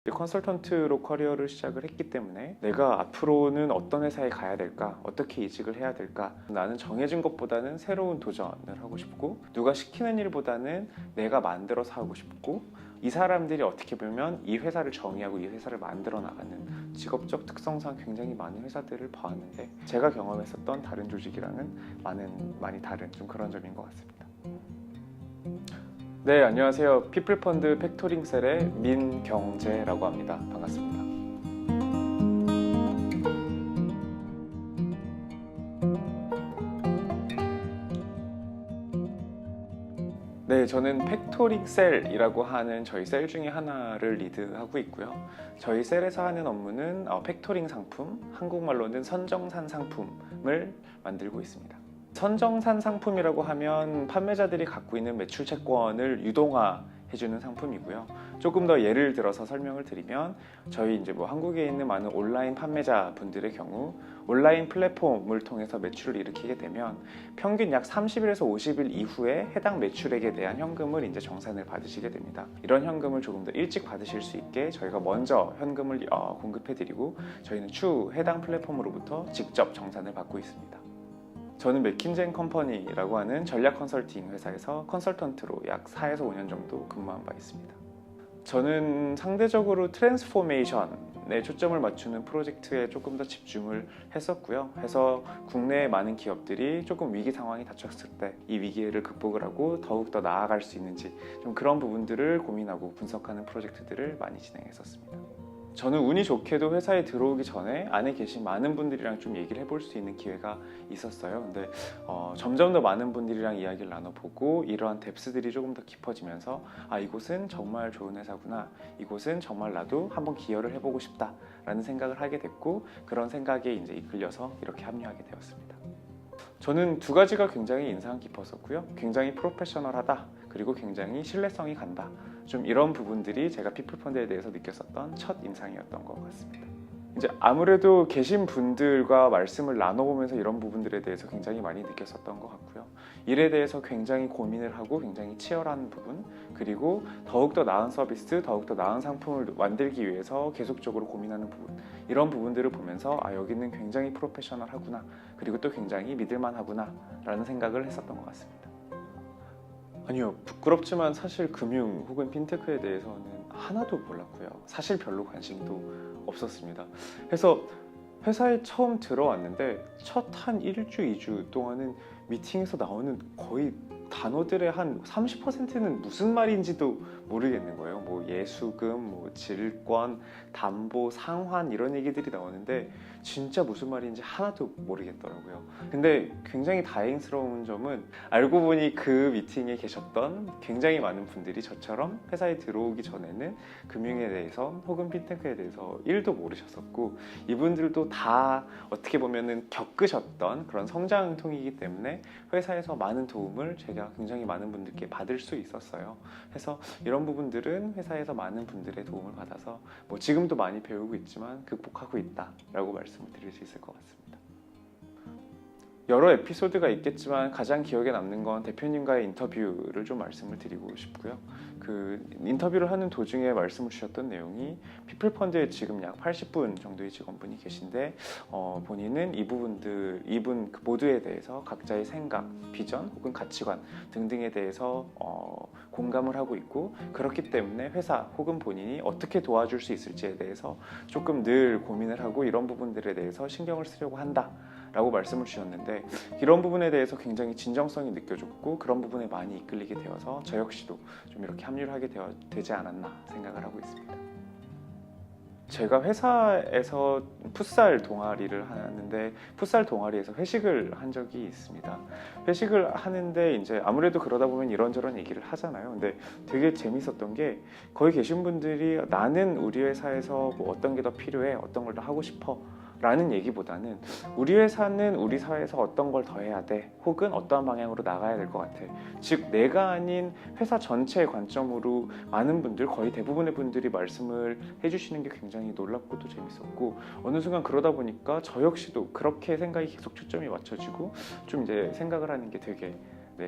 컨설턴트로 커리어를 시작을 했기 때문에 내가 앞으로는 어떤 회사에 가야 될까, 어떻게 이직을 해야 될까, 나는 정해진 것보다는 새로운 도전을 하고 싶고, 누가 시키는 일보다는 내가 만들어서 하고 싶고, 이 사람들이 어떻게 보면 이 회사를 정의하고 이 회사를 만들어 나가는 직업적 특성상 굉장히 많은 회사들을 봐왔는데, 제가 경험했었던 다른 조직이랑은 많이 다른 좀 그런 점인 것 같습니다. 네, 안녕하세요. 피플펀드 팩토링셀의 민경재라고 합니다. 반갑습니다. 네, 저는 팩토링셀이라고 하는 저희 셀 중에 하나를 리드하고 있고요. 저희 셀에서 하는 업무는 팩토링 상품, 한국말로는 선정산 상품을 만들고 있습니다. 선정산 상품이라고 하면 판매자들이 갖고 있는 매출 채권을 유동화해주는 상품이고요. 조금 더 예를 들어서 설명을 드리면, 저희 이제 한국에 있는 많은 온라인 판매자 분들의 경우 온라인 플랫폼을 통해서 매출을 일으키게 되면 평균 약 30일에서 50일 이후에 해당 매출액에 대한 현금을 이제 정산을 받으시게 됩니다. 이런 현금을 조금 더 일찍 받으실 수 있게 저희가 먼저 현금을 공급해드리고, 저희는 추후 해당 플랫폼으로부터 직접 정산을 받고 있습니다. 저는 맥킨젠컴퍼니라고 하는 전략 컨설팅 회사에서 컨설턴트로 약 4에서 5년 정도 근무한 바 있습니다. 저는 상대적으로 트랜스포메이션에 초점을 맞추는 프로젝트에 조금 더 집중을 했었고요. 해서 국내의 많은 기업들이 조금 위기 상황이 닥쳤을 때 이 위기를 극복을 하고 더욱더 나아갈 수 있는지 좀 그런 부분들을 고민하고 분석하는 프로젝트들을 많이 진행했었습니다. 저는 운이 좋게도 회사에 들어오기 전에 안에 계신 많은 분들이랑 좀 얘기를 해볼 수 있는 기회가 있었어요. 근데 점점 더 많은 분들이랑 이야기를 나눠보고 이러한 뎁스들이 조금 더 깊어지면서 이곳은 정말 좋은 회사구나, 이곳은 정말 나도 한번 기여를 해보고 싶다 라는 생각을 하게 됐고, 그런 생각에 이제 이끌려서 이렇게 합류하게 되었습니다. 저는 두 가지가 굉장히 인상 깊었었고요. 굉장히 프로페셔널하다, 그리고 굉장히 신뢰성이 간다. 좀 이런 부분들이 제가 피플펀드에 대해서 느꼈었던 첫 인상이었던 것 같습니다. 이제 아무래도 계신 분들과 말씀을 나눠보면서 이런 부분들에 대해서 굉장히 많이 느꼈었던 것 같고요. 일에 대해서 굉장히 고민을 하고 굉장히 치열한 부분, 그리고 더욱더 나은 서비스, 더욱더 나은 상품을 만들기 위해서 계속적으로 고민하는 부분, 이런 부분들을 보면서 여기는 굉장히 프로페셔널하구나, 그리고 또 굉장히 믿을만하구나 라는 생각을 했었던 것 같습니다. 아니요, 부끄럽지만 사실 금융 혹은 핀테크에 대해서는 하나도 몰랐고요. 사실 별로 관심도 없었습니다. 그래서 회사에 처음 들어왔는데 첫 한 1주, 2주 동안은 미팅에서 나오는 거의 단어들의 한 30%는 무슨 말인지도 모르겠는 거예요. 예수금, 질권, 담보, 상환 이런 얘기들이 나오는데 진짜 무슨 말인지 하나도 모르겠더라고요. 근데 굉장히 다행스러운 점은 알고 보니 그 미팅에 계셨던 굉장히 많은 분들이 저처럼 회사에 들어오기 전에는 금융에 대해서 혹은 핀테크에 대해서 1도 모르셨었고, 이분들도 다 어떻게 보면은 겪으셨던 그런 성장통이기 때문에 회사에서 많은 도움을 제가 굉장히 많은 분들께 받을 수 있었어요. 그래서 이런 부분들은 회사에서 많은 분들의 도움을 받아서 지금도 많이 배우고 있지만 극복하고 있다라고 말씀을 드릴 수 있을 것 같습니다. 여러 에피소드가 있겠지만 가장 기억에 남는 건 대표님과의 인터뷰를 좀 말씀을 드리고 싶고요. 그 인터뷰를 하는 도중에 말씀을 주셨던 내용이, 피플펀드에 지금 약 80분 정도의 직원분이 계신데 본인은 이분 모두에 대해서 각자의 생각, 비전 혹은 가치관 등등에 대해서 공감을 하고 있고, 그렇기 때문에 회사 혹은 본인이 어떻게 도와줄 수 있을지에 대해서 조금 늘 고민을 하고 이런 부분들에 대해서 신경을 쓰려고 한다 라고 말씀을 주셨는데, 이런 부분에 대해서 굉장히 진정성이 느껴졌고, 그런 부분에 많이 이끌리게 되어서 저 역시도 좀 이렇게 합류를 하게 되지 않았나 생각을 하고 있습니다. 제가 회사에서 풋살 동아리를 하는데, 풋살 동아리에서 회식을 한 적이 있습니다. 회식을 하는데 이제 아무래도 그러다 보면 이런저런 얘기를 하잖아요. 근데 되게 재밌었던 게, 거기 계신 분들이 나는 우리 회사에서 어떤 게 더 필요해, 어떤 걸 더 하고 싶어 라는 얘기보다는 우리 회사는 우리 사회에서 어떤 걸 더 해야 돼, 혹은 어떠한 방향으로 나가야 될 것 같아. 즉 내가 아닌 회사 전체의 관점으로 많은 분들, 거의 대부분의 분들이 말씀을 해주시는 게 굉장히 놀랍고 또 재밌었고, 어느 순간 그러다 보니까 저 역시도 그렇게 생각이 계속 초점이 맞춰지고 좀 이제 생각을 하는 게 되게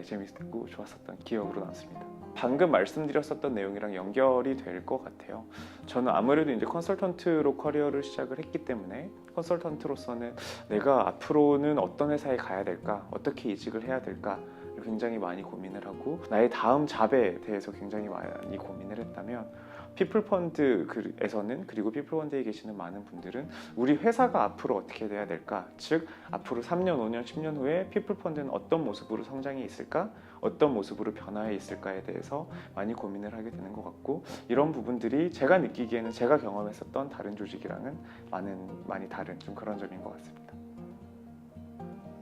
재밌고 좋았었던 기억으로 남습니다. 방금 말씀드렸었던 내용이랑 연결이 될 것 같아요. 저는 아무래도 이제 컨설턴트로 커리어를 시작을 했기 때문에 컨설턴트로서는 내가 앞으로는 어떤 회사에 가야 될까, 어떻게 이직을 해야 될까 굉장히 많이 고민을 하고 나의 다음 잡에 대해서 굉장히 많이 고민을 했다면 피플펀드에서는, 그리고 피플펀드에 계시는 많은 분들은 우리 회사가 앞으로 어떻게 돼야 될까, 즉 앞으로 3년, 5년, 10년 후에 피플펀드는 어떤 모습으로 성장해 있을까, 어떤 모습으로 변화해 있을까에 대해서 많이 고민을 하게 되는 것 같고, 이런 부분들이 제가 느끼기에는 제가 경험했었던 다른 조직이랑은 많이 다른 좀 그런 점인 것 같습니다.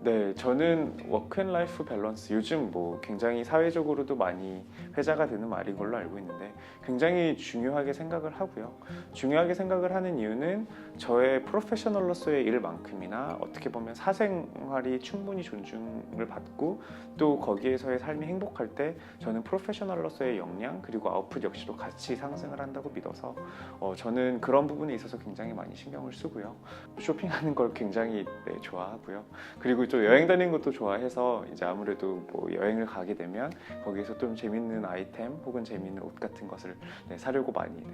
네, 저는 워크앤라이프 밸런스, 요즘 뭐 굉장히 사회적으로도 많이 회자가 되는 말인 걸로 알고 있는데 굉장히 중요하게 생각을 하고요. 중요하게 생각을 하는 이유는 저의 프로페셔널로서의 일만큼이나 어떻게 보면 사생활이 충분히 존중을 받고 또 거기에서의 삶이 행복할 때 저는 프로페셔널로서의 역량 그리고 아웃풋 역시도 같이 상승을 한다고 믿어서 저는 그런 부분에 있어서 굉장히 많이 신경을 쓰고요. 쇼핑하는 걸 굉장히 좋아하고요. 그리고 또 여행 다니는 것도 좋아해서 이제 아무래도 뭐 여행을 가게 되면 거기에서 좀 재밌는 아이템 혹은 재밌는 옷 같은 것을 사려고 많이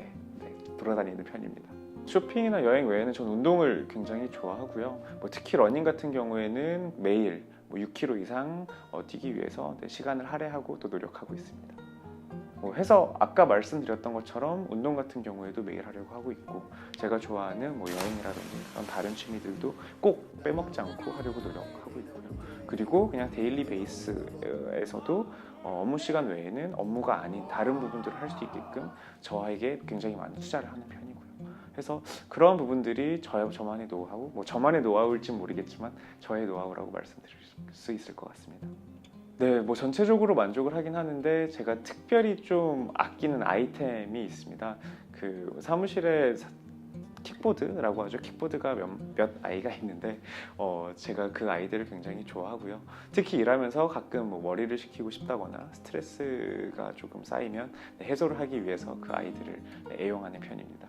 돌아다니는 편입니다. 쇼핑이나 여행 외에는 전 운동을 굉장히 좋아하고요. 뭐 특히 러닝 같은 경우에는 매일 6km 이상 뛰기 위해서 시간을 할애하고 또 노력하고 있습니다. 해서 아까 말씀드렸던 것처럼 운동 같은 경우에도 매일 하려고 하고 있고, 제가 좋아하는 뭐 여행이라든지 그런 다른 취미들도 꼭 빼먹지 않고 하려고 노력하고 있고요. 그리고 그냥 데일리 베이스에서도 업무 시간 외에는 업무가 아닌 다른 부분들을 할 수 있게끔 저에게 굉장히 많은 투자를 하는 편이고요. 그래서 그런 부분들이 저만의 노하우, 뭐 저만의 노하우일진 모르겠지만 저의 노하우라고 말씀드릴 수 있을 것 같습니다. 네, 뭐 전체적으로 만족을 하긴 하는데 제가 특별히 좀 아끼는 아이템이 있습니다. 그 사무실에 킥보드라고 하죠. 킥보드가 몇 아이가 있는데 제가 그 아이들을 굉장히 좋아하고요. 특히 일하면서 가끔 뭐 머리를 식히고 싶다거나 스트레스가 조금 쌓이면 해소를 하기 위해서 그 아이들을 애용하는 편입니다.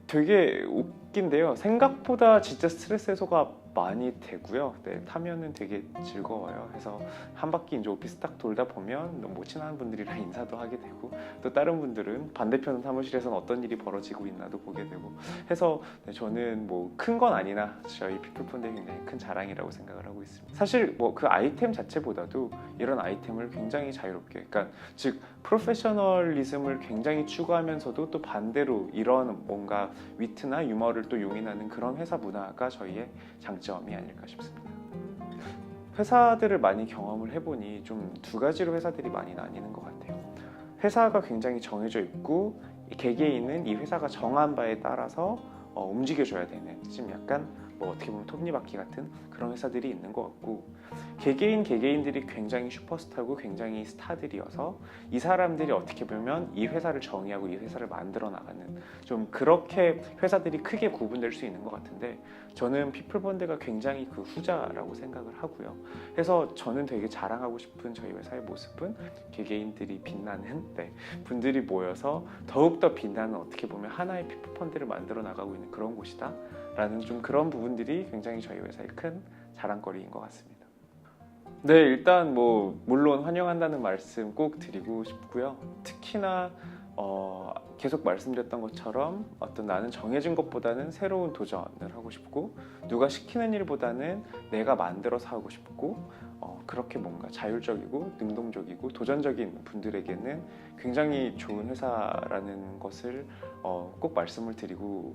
되게 웃긴데요. 생각보다 진짜 스트레스 해소가 많이 되고요. 타면은 되게 즐거워요. 그래서 한 바퀴 이제 오피스 딱 돌다 보면 뭐 친한 분들이랑 인사도 하게 되고, 또 다른 분들은 반대편 사무실에서는 어떤 일이 벌어지고 있나도 보게 되고 해서 저는 뭐 큰 건 아니나 저희 피플펀드의 굉장히 큰 자랑이라고 생각을 하고 있습니다. 사실 뭐 그 아이템 자체보다도 이런 아이템을 굉장히 자유롭게, 그러니까 즉 프로페셔널리즘을 굉장히 추구하면서도 또 반대로 이런 뭔가 위트나 유머를 또 용인하는 그런 회사 문화가 저희의 장점이 아닐까 싶습니다. 회사들을 많이 경험을 해보니 좀 두 가지로 회사들이 많이 나뉘는 것 같아요. 회사가 굉장히 정해져 있고 개개인은 이 회사가 정한 바에 따라서 움직여줘야 되는, 지금 약간 뭐 어떻게 보면 톱니바퀴 같은 그런 회사들이 있는 것 같고, 개개인들이 굉장히 슈퍼스타고 굉장히 스타들이어서 이 사람들이 어떻게 보면 이 회사를 정의하고 이 회사를 만들어 나가는, 좀 그렇게 회사들이 크게 구분될 수 있는 것 같은데 저는 피플펀드가 굉장히 그 후자라고 생각을 하고요. 그래서 저는 되게 자랑하고 싶은 저희 회사의 모습은 개개인들이 빛나는 분들이 모여서 더욱더 빛나는, 어떻게 보면 하나의 피플펀드를 만들어 나가고 있는 그런 곳이다 라는 좀 그런 부분들이 굉장히 저희 회사의 큰 자랑거리인 것 같습니다. 네, 일단 뭐 물론 환영한다는 말씀 꼭 드리고 싶고요. 특히나 계속 말씀드렸던 것처럼 어떤 나는 정해진 것보다는 새로운 도전을 하고 싶고, 누가 시키는 일보다는 내가 만들어서 하고 싶고, 그렇게 뭔가 자율적이고 능동적이고 도전적인 분들에게는 굉장히 좋은 회사라는 것을 꼭 말씀을 드리고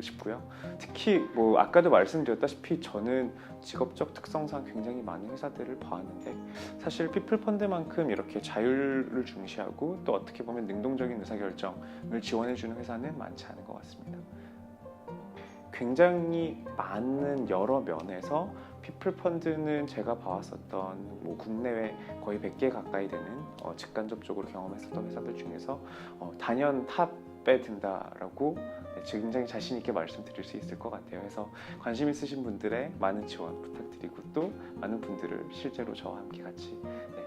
싶고요. 특히 뭐 아까도 말씀드렸다시피 저는 직업적 특성상 굉장히 많은 회사들을 봐왔는데 사실 피플펀드만큼 이렇게 자율을 중시하고 또 어떻게 보면 능동적인 의사결정을 지원해주는 회사는 많지 않은 것 같습니다. 굉장히 많은 여러 면에서 피플펀드는 제가 봐왔었던 뭐 국내외 거의 100개 가까이 되는 직간접적으로 경험했었던 회사들 중에서 단연 탑에 든다라고 굉장히 자신 있게 말씀드릴 수 있을 것 같아요. 그래서 관심 있으신 분들의 많은 지원 부탁드리고 또 많은 분들을 실제로 저와 함께 같이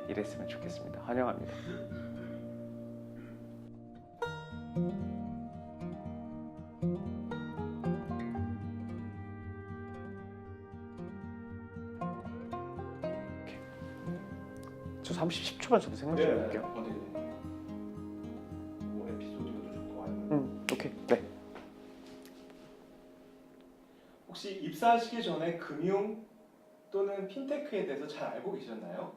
일했으면 좋겠습니다. 환영합니다. 30, 10초만 저도 생각 좀 해볼게요. 네. 뭐 에피소드도 좋고 아니면 오케이. 네. 혹시 입사하시기 전에 금융 또는 핀테크에 대해서 잘 알고 계셨나요?